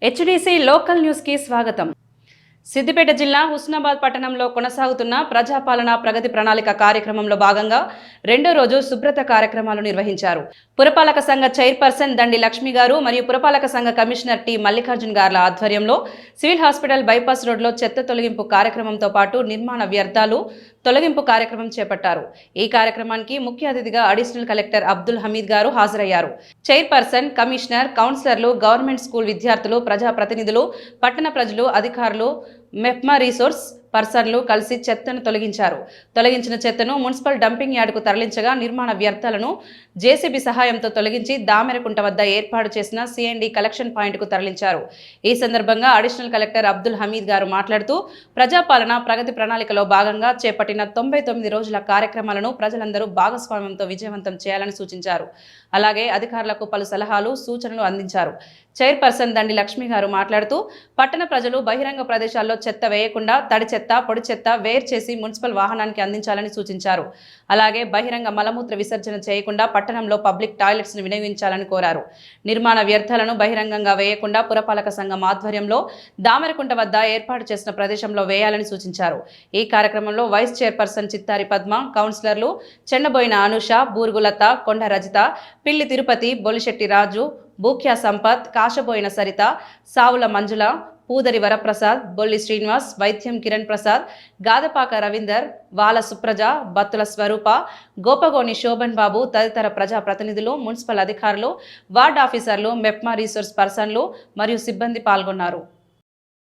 HDC local news కి స్వాగతం. సిద్దిపేట జిల్లా హుస్నాబాద్ పట్టణంలో కొనసాగుతున్న ప్రజాపాలన ప్రగతి ప్రణాళిక కార్యక్రమంలో భాగంగా రెండో రోజు శుభ్రత కార్యక్రమాలు నిర్వహించారు. పురపాలక సంఘ చైర్పర్సన్ దండి లక్ష్మి గారు మరియు పురపాలక సంఘ కమిషనర్ టి మల్లికార్జున్ గార్ల ఆధ్వర్యంలో సివిల్ హాస్పిటల్ బైపాస్ రోడ్లో చెత్త తొలగింపు కార్యక్రమంతో పాటు నిర్మాణ వ్యర్థాలు తొలగింపు కార్యక్రమం చేపట్టారు. ఈ కార్యక్రమానికి ముఖ్య అతిథిగా అడిషనల్ కలెక్టర్ అబ్దుల్ హమీద్ గారు హాజరయ్యారు. చైర్పర్సన్, కమిషనర్, కౌన్సిలర్లు, గవర్నమెంట్ స్కూల్ విద్యార్థులు, ప్రజాప్రతినిధులు, పట్టణ ప్రజలు, అధికారులు, మెప్మా రీసోర్స్ పర్సన్లు కలిసి చెత్తను తొలగించిన చెత్తను మున్సిపల్ డంపింగ్ యార్డుకు తరలించగా నిర్మాణ వ్యర్థాలను జేసీబీ సహాయంతో తొలగించి దామెరకుంట వద్ద ఏర్పాటు చేసిన సిఎండి కలెక్షన్ పాయింట్కు తరలించారు. ఈ సందర్భంగా అడిషనల్ కలెక్టర్ అబ్దుల్ హమీద్ గారు మాట్లాడుతూ ప్రజాపాలన ప్రగతి ప్రణాళికలో భాగంగా చేపట్టిన 99 రోజుల కార్యక్రమాలను ప్రజలందరూ భాగస్వామ్యంతో విజయవంతం చేయాలని సూచించారు. అలాగే అధికారులకు పలు సలహాలు, సూచనలు అందించారు. చైర్పర్సన్ దండి లక్ష్మి గారు మాట్లాడుతూ పట్టణ ప్రజలు బహిరంగ ప్రదేశాల్లో చెత్త వేయకుండా తడి చెత్త, పొడి చెత్త వేరు చేసి మున్సిపల్ వాహనానికి అందించాలని సూచించారు. అలాగే బహిరంగ మలమూత్ర విసర్జన చేయకుండా పట్టణంలో పబ్లిక్ టాయిలెట్స్ ను వినియోగించాలని కోరారు. నిర్మాణ వ్యర్థాలను బహిరంగంగా వేయకుండా పురపాలక సంఘం ఆధ్వర్యంలో దామెరకుంట వద్ద ఏర్పాటు చేసిన ప్రదేశంలో వేయాలని సూచించారు. ఈ కార్యక్రమంలో వైస్ చైర్పర్సన్ చిత్తారి పద్మ, కౌన్సిలర్లు చెన్నబోయిన అనుష, బూర్గులత, కొండ రజిత, పిల్లి తిరుపతి, బొలిశెట్టి రాజు, బూక్యా సంపత్, కాశబోయిన సరిత, సావుల మంజుల, పూదరి వరప్రసాద్, బొల్లి శ్రీనివాస్, వైద్యం కిరణ్ ప్రసాద్, గాదపాక రవీందర్, వాల సుప్రజ, బత్తుల స్వరూప, గోపగోని శోభన్ బాబు తదితర ప్రజా ప్రతినిధులు, మున్సిపల్ అధికారులు, వార్డ్ ఆఫీసర్లు, మెప్మా రీసోర్స్ పర్సన్లు మరియు సిబ్బంది పాల్గొన్నారు.